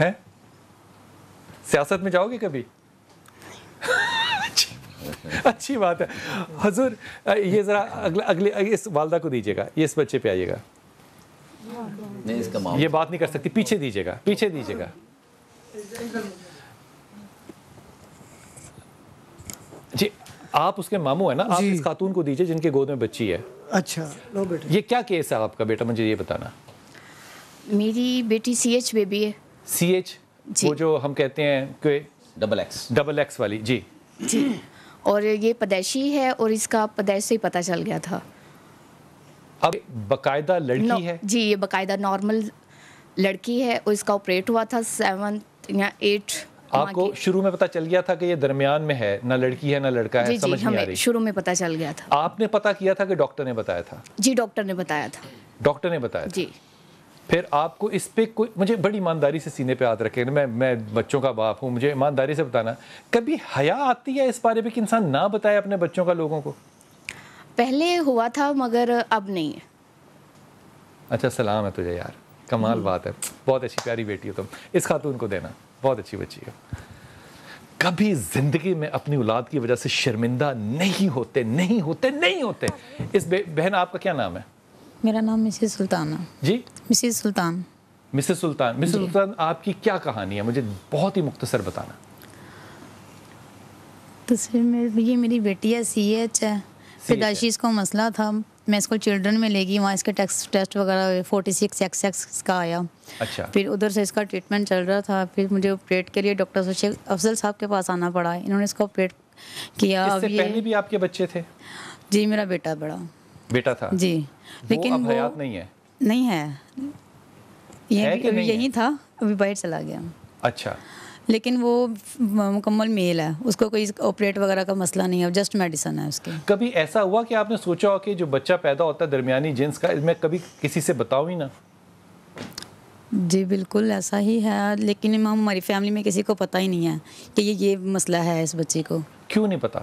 ہے سیاست میں جاؤ گے کبھی؟ اچھی بات ہے. حضور یہ ذرا اگلے اس والدہ کو دیجیے گا، یہ اس بچے پہ آئیے گا. یہ بات نہیں کر سکتی، پیچھے دیجیے گا، پیچھے دیجیے گا. جی آپ اس کے ماموں ہیں نا، آپ اس خاتون کو دیجیے جن کے گود میں بچی ہے.
اچھا لو بیٹا.
یہ کیا کیس ہے آپ کا بیٹا؟ مجھے یہ بتانا.
میری بیٹی CH بیبی ہے.
CH وہ جو ہم کہتے ہیں کہ ڈبل ایکس والی. جی
جی. اور یہ پیدائشی ہے اور اس کا پیدائش سے ہی پتہ چل گیا تھا.
اب باقاعدہ لڑکی ہے؟
جی یہ باقاعدہ نارمل لڑکی ہے اور اس کا آپریٹ ہوا تھا 7 یا 8.
آپ کو شروع میں پتہ چل گیا تھا کہ یہ درمیان میں ہے، نہ لڑکی ہے نہ لڑکا ہے؟
جی ہمیں شروع میں پتہ چل گیا تھا.
آپ نے پتہ کیا تھا کہ ڈاکٹر نے بتایا تھا؟
جی ڈاکٹر نے بتایا تھا.
ڈاکٹر نے بتایا تھا.
جی.
پھر آپ کو اس پہ کوئی، مجھے بڑی ایمانداری سے سینے پہ ہاتھ رکھے، میں بچوں کا باپ ہوں، مجھے ایمانداری سے بتانا، کبھی حیا آتی ہے اس بارے پہ کہ انسان نہ بتائے اپنے بچوں کا لوگوں کو؟
پہلے ہوا تھا مگر اب نہیں ہے.
اچھا سلام ہے تجھے یار، کمال بات ہے. بہت اچھی پیاری بیٹی ہو تم. اس خاتون کو دینا، بہت اچھی بچی ہو. کبھی زندگی میں اپنی اولاد کی وجہ سے شرمندہ نہیں ہوتے. اس بہن آپ کا کیا نام ہے؟
میرا نام مسز سلطان ہے.
جی
مسز سلطان.
مسز سلطان آپ کی کیا کہانی ہے؟ مجھے بہت ہی مختصر بتانا.
تو یہ میری بیٹی ہے، CH ہے. پیدائشی اس کو مسئلہ تھا، میں اس کو چلڈرن میں لے گئی، وہاں اس کے ٹیسٹ وغیرہ 46XX کا آیا.
اچھا.
پھر ادھر سے اس کا ٹریٹمنٹ چل رہا تھا، پھر مجھے آپریٹ کے لیے ڈاکٹر شیخ افضل صاحب کے پاس آنا پڑا. انہوں نے اس کو آپریٹ کیا.
اس سے پہلے بھی آپ کے بچے تھے؟
جی میرا بیٹا بڑا
بیٹا تھا.
جی لیکن
اب حیات نہیں ہے.
نہیں ہے، یہی تھا، ابھی باہر چلا گیا.
اچھا.
لیکن وہ مکمل میل ہے، اس کو کوئی آپریٹ وغیرہ کا مسئلہ نہیں ہے، جسٹ میڈیسن ہے اس کی.
کبھی ایسا ہوا کہ آپ نے سوچا ہو کہ جو بچہ پیدا ہوتا ہے درمیانی جنس کا، اس میں کبھی کسی سے بتاؤ ہی نہ؟
جی بالکل ایسا ہی ہے، لیکن ہماری فیملی میں کسی کو پتہ ہی نہیں ہے کہ یہ مسئلہ ہے اس بچی کو.
کیوں نہیں پتا؟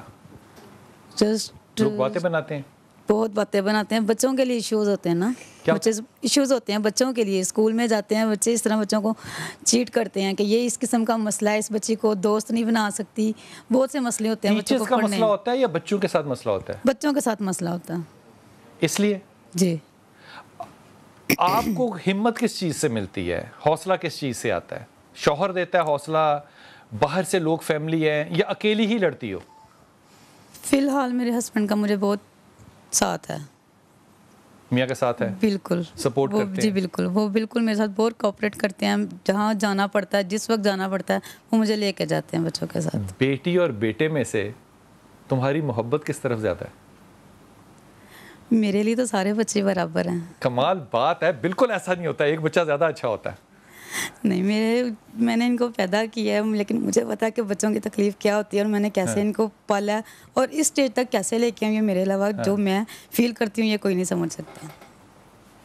جسٹ
لوگ باتیں بناتے ہیں،
بہت باتیں بناتے ہیں. بچوں کے لیے ایشوز ہوتے ہیں نا، بچے ایشوز ہوتے ہیں بچوں کے لیے. اسکول میں جاتے ہیں بچے، اس طرح بچوں کو چیٹ کرتے ہیں کہ یہ اس قسم کا مسئلہ ہے، اس بچی کو دوست نہیں بنا سکتی. بہت سے مسئلے ہوتے ہیں بچوں کو
پڑھنے. مسئلہ ہوتا ہے یا بچوں کے ساتھ مسئلہ ہوتا ہے؟
بچوں کے ساتھ مسئلہ ہوتا ہے.
اس لیے
جی.
آپ کو ہمت کس چیز سے ملتی ہے؟ حوصلہ کس چیز سے آتا ہے؟ شوہر دیتا ہے حوصلہ، باہر سے لوگ، فیملی ہے، یا اکیلی ہی لڑتی ہو؟
فی الحال میرے ہسبینڈ کا مجھے بہت ساتھ ہے.
میاں کا ساتھ ہے؟
بالکل
سپورٹ کرتے ہیں؟
جی بالکل، وہ بالکل میرے ساتھ بہت کوآپریٹ کرتے ہیں. جہاں جانا پڑتا ہے، جس وقت جانا پڑتا ہے، وہ مجھے لے کے جاتے ہیں بچوں کے ساتھ.
بیٹی اور بیٹے میں سے تمہاری محبت کس طرف زیادہ ہے؟
میرے لیے تو سارے بچے برابر ہیں.
کمال بات ہے. بالکل ایسا نہیں ہوتا ایک بچہ زیادہ اچھا ہوتا ہے.
نہیں، میں نے ان کو پیدا کیا ہے، لیکن مجھے پتا ہے کہ بچوں کی تکلیف کیا ہوتی ہے اور میں نے کیسے ان کو پالا ہے اور اس اسٹیج تک کیسے لے کے آئی. یہ میرے علاوہ جو میں فیل کرتی ہوں یہ کوئی نہیں سمجھ سکتا.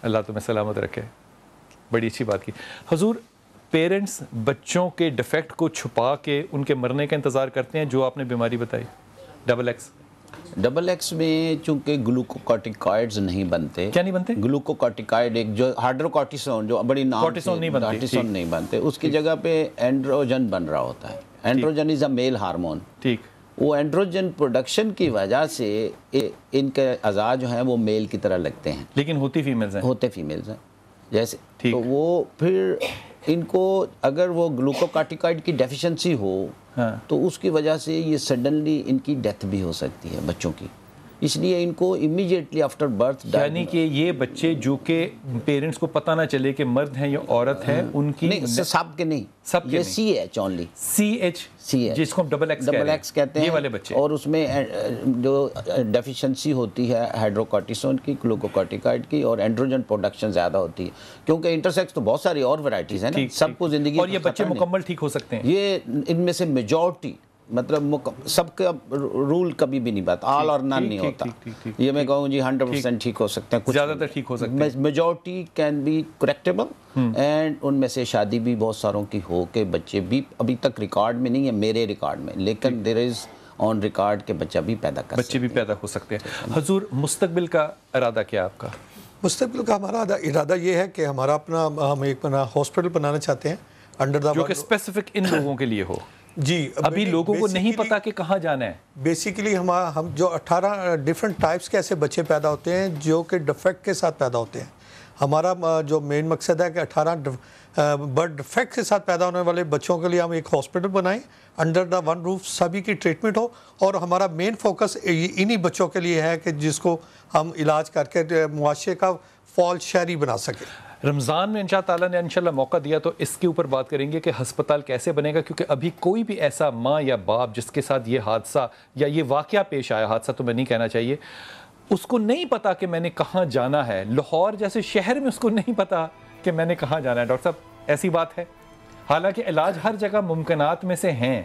اللہ تمہیں سلامت رکھے. بڑی اچھی بات کی. حضور، پیرنٹس بچوں کے ڈیفیکٹ کو چھپا کے ان کے مرنے کا انتظار کرتے ہیں. جو آپ نے بیماری بتائی ڈبل ایکس میں چونکہ
گلوکوکارٹیکائڈز نہیں بنتے.
کیا نہیں بنتے؟
گلوکوکارٹیکائڈ ایک جو ہائیڈروکارٹیسون جو بڑی نام
کارٹیسون
نہیں بنتے، اس کی جگہ پہ اینڈروجن بن رہا ہوتا ہے. اینڈروجن از اے میل ہارمون.
ٹھیک.
وہ اینڈروجن پروڈکشن کی وجہ سے ان کے اعضاء جو ہیں وہ میل کی طرح لگتے ہیں،
لیکن ہوتے فیمیلز ہیں.
جیسے تو وہ پھر ان کو اگر وہ گلوکوکارٹیکائڈ کی ڈیفیشنسی ہو تو اس کی وجہ سے یہ سڈنلی ان کی ڈیتھ بھی ہو سکتی ہے بچوں کی. اس لیے ان کو امیڈیٹلی آفٹر برتھ,
یعنی کہ یہ بچے جو کہ پیرنٹس کو پتہ نہ چلے کہ مرد ہیں یا عورت ہیں, ان کی
نہیں, سب کے نہیں,
سب کے
یہ C H only,
C H جس کو ہم ڈبل ایکس
کہتے ہیں,
یہ والے بچے.
اور اس میں جو ڈیفیشنسی ہوتی ہے ہائیڈروکارٹیسون کی, گلوکوکارٹیکائڈ کی, اور اینڈروجن پروڈکشن زیادہ ہوتی ہے, کیونکہ انٹرسیکس تو بہت ساری اور ورائٹیز ہیں نا, سب کو زندگی.
اور یہ بچے مکمل ٹھیک ہو سکتے ہیں,
یہ ان میں سے میجورٹی, مطلب سب کا رول کبھی بھی نہیں بات, آل اور نن نہیں ہوتا. یہ میں کہوں جی 100% ٹھیک ہو سکتے ہیں,
زیادہ تر ٹھیک ہو سکتے ہیں,
میجورٹی کین بی کریکٹیبل, اینڈ ان میں سے شادی بھی بہت ساروں کی ہو کے بچے بھی ابھی تک ریکارڈ میں نہیں ہے, میرے ریکارڈ میں, لیکن دیر از آن ریکارڈ کے بچہ بھی پیدا کر
بچے بھی پیدا ہو سکتے ہیں. حضور مستقبل کا ارادہ کیا آپ کا؟
مستقبل کا ہمارا ارادہ یہ ہے کہ ہمارا اپنا ہم ایک ہاسپٹل بنانا چاہتے ہیں انڈر دا,
جو کہ اسپیسیفک ان لوگوں کے لیے ہو.
جی,
ابھی لوگوں کو نہیں پتا کہ کہاں جانا ہے.
بیسیکلی ہم جو 18 ڈیفرنٹ ٹائپس کے ایسے بچے پیدا ہوتے ہیں جو کہ ڈیفیکٹ کے ساتھ پیدا ہوتے ہیں. ہمارا جو مین مقصد ہے کہ 18 برتھ ڈیفیکٹ کے ساتھ پیدا ہونے والے بچوں کے لیے ہم ایک ہاسپٹل بنائیں, انڈر دا ون روف سبھی کی ٹریٹمنٹ ہو, اور ہمارا مین فوکس انہی بچوں کے لیے ہے کہ جس کو ہم علاج کر کے معاشرے کا فعال شہری بنا سکیں.
رمضان میں انشاء تعالیٰ نے انشاءاللہ موقع دیا تو اس کے اوپر بات کریں گے کہ ہسپتال کیسے بنے گا, کیونکہ ابھی کوئی بھی ایسا ماں یا باپ جس کے ساتھ یہ حادثہ یا یہ واقعہ پیش آیا, حادثہ تو میں نہیں کہنا چاہیے, اس کو نہیں پتا کہ میں نے کہاں جانا ہے. لاہور جیسے شہر میں اس کو نہیں پتا کہ میں نے کہاں جانا ہے. ڈاکٹر صاحب ایسی بات ہے, حالانکہ علاج ہر جگہ ممکنات میں سے ہیں,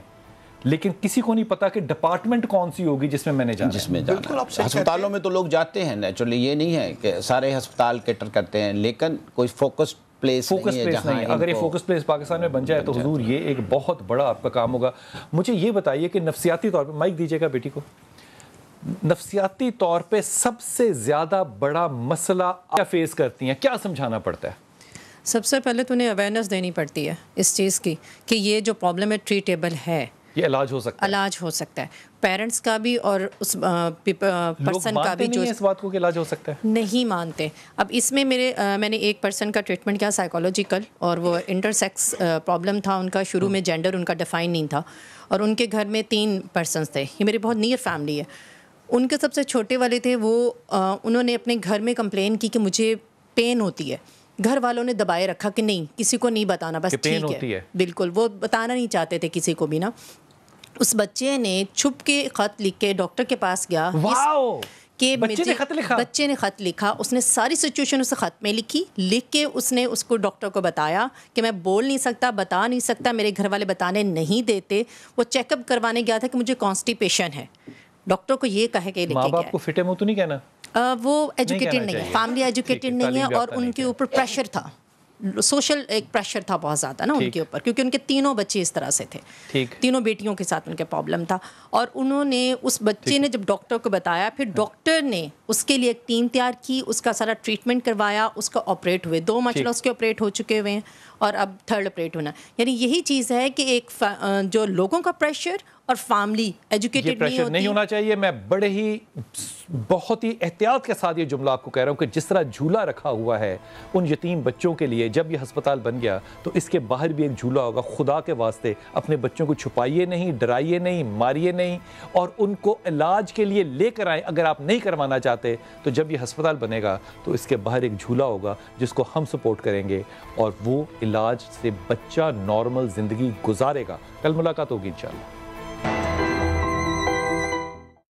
لیکن کسی کو نہیں پتا کہ ڈپارٹمنٹ کون سی ہوگی جس میں میں نے جانا ہے.
جس میں جانا ہے. ہسپتالوں میں تو لوگ جاتے ہیں نیچرلی, یہ نہیں ہے کہ سارے ہسپتال کیٹر کرتے ہیں, لیکن کوئی فوکس پلیس نہیں ہے.
اگر یہ فوکس پلیس پاکستان میں بن جائے تو حضور یہ ایک بہت بڑا آپ کا کام ہوگا. مجھے یہ بتائیے کہ نفسیاتی طور پہ, مائک دیجیے گا بیٹی کو, نفسیاتی طور پہ سب سے زیادہ بڑا مسئلہ کیا فیس کرتی ہیں, کیا سمجھانا پڑتا ہے؟
سب سے پہلے تو انہیں اویئرنیس دینی پڑتی ہے اس چیز کی کہ یہ جو پرابلم ہے ٹریٹیبل ہے,
یہ علاج ہو سکتا ہے.
علاج ہو سکتا ہے. پیرنٹس کا بھی اور اس پرسن کا بھی جو
اس بات کو کہ علاج ہو سکتا ہے
نہیں مانتے. اب اس میں میں نے ایک پرسن کا ٹریٹمنٹ کیا سائیکالوجیکل, اور وہ انٹرسیکس پرابلم تھا ان کا, شروع میں جینڈر ان کا ڈیفائن نہیں تھا, اور ان کے گھر میں 3 پرسنس تھے. یہ میری بہت نیئر فیملی ہے. ان کے سب سے چھوٹے والے تھے, وہ انہوں نے اپنے گھر میں کمپلین کی کہ مجھے پین ہوتی ہے. گھر والوں نے دبائے رکھا کہ نہیں کسی کو نہیں بتانا, بس ٹھیک ہے. بالکل وہ بتانا نہیں چاہتے تھے کسی کو بھی نا. اس بچے نے چھپ کے خط لکھ کے ڈاکٹر کے پاس گیا کہ بچے نے خط لکھا, اس نے ساری سچویشن اسے خط میں لکھ کے اس نے اس کو ڈاکٹر کو بتایا کہ میں بول نہیں سکتا, بتا نہیں سکتا, میرے گھر والے بتانے نہیں دیتے. وہ چیک اپ کروانے گیا تھا کہ مجھے کانسٹیپیشن ہے. ڈاکٹر کو یہ کہے کہ
ماں باپ کو فٹ ہے منہ تو نہیں کہنا,
وہ ایجوکیٹڈ نہیں ہے, فیملی ایجوکیٹڈ نہیں ہے, اور ان کے اوپر پریشر تھا, سوشل ایک پریشر تھا بہت زیادہ نا ان کے اوپر, کیونکہ ان کے 3 بچے اس طرح سے تھے, 3 بیٹیوں کے ساتھ ان کے پرابلم تھا. اور انہوں نے اس بچے نے جب ڈاکٹر کو بتایا, پھر ڈاکٹر نے اس کے لیے ایک ٹیم تیار کی, اس کا سارا ٹریٹمنٹ کروایا, اس کا آپریٹ ہوئے 2 ماشاءاللہ اس کے آپریٹ ہو چکے ہوئے ہیں, اور اب 3rd آپریٹ ہونا. یعنی یہی چیز ہے کہ ایک جو لوگوں کا پریشر اور فیملی ایجوکیٹڈ
نہیں ہونا چاہیے. میں بڑے ہی بہت ہی احتیاط کے ساتھ یہ جملہ آپ کو کہہ رہا ہوں کہ جس طرح جھولا رکھا ہوا ہے ان یتیم بچوں کے لیے, جب یہ ہسپتال بن گیا تو اس کے باہر بھی ایک جھولا ہوگا. خدا کے واسطے اپنے بچوں کو چھپائیے نہیں, ڈرائیے نہیں, ماریے نہیں, اور ان کو علاج کے لیے لے کر آئیں. اگر آپ نہیں کروانا چاہتے تو جب یہ ہسپتال بنے گا تو اس کے باہر ایک جھولا ہوگا جس کو ہم سپورٹ کریں گے, اور وہ علاج سے بچہ نارمل زندگی گزارے گا. کل ملاقات ہوگی انشاءاللہ.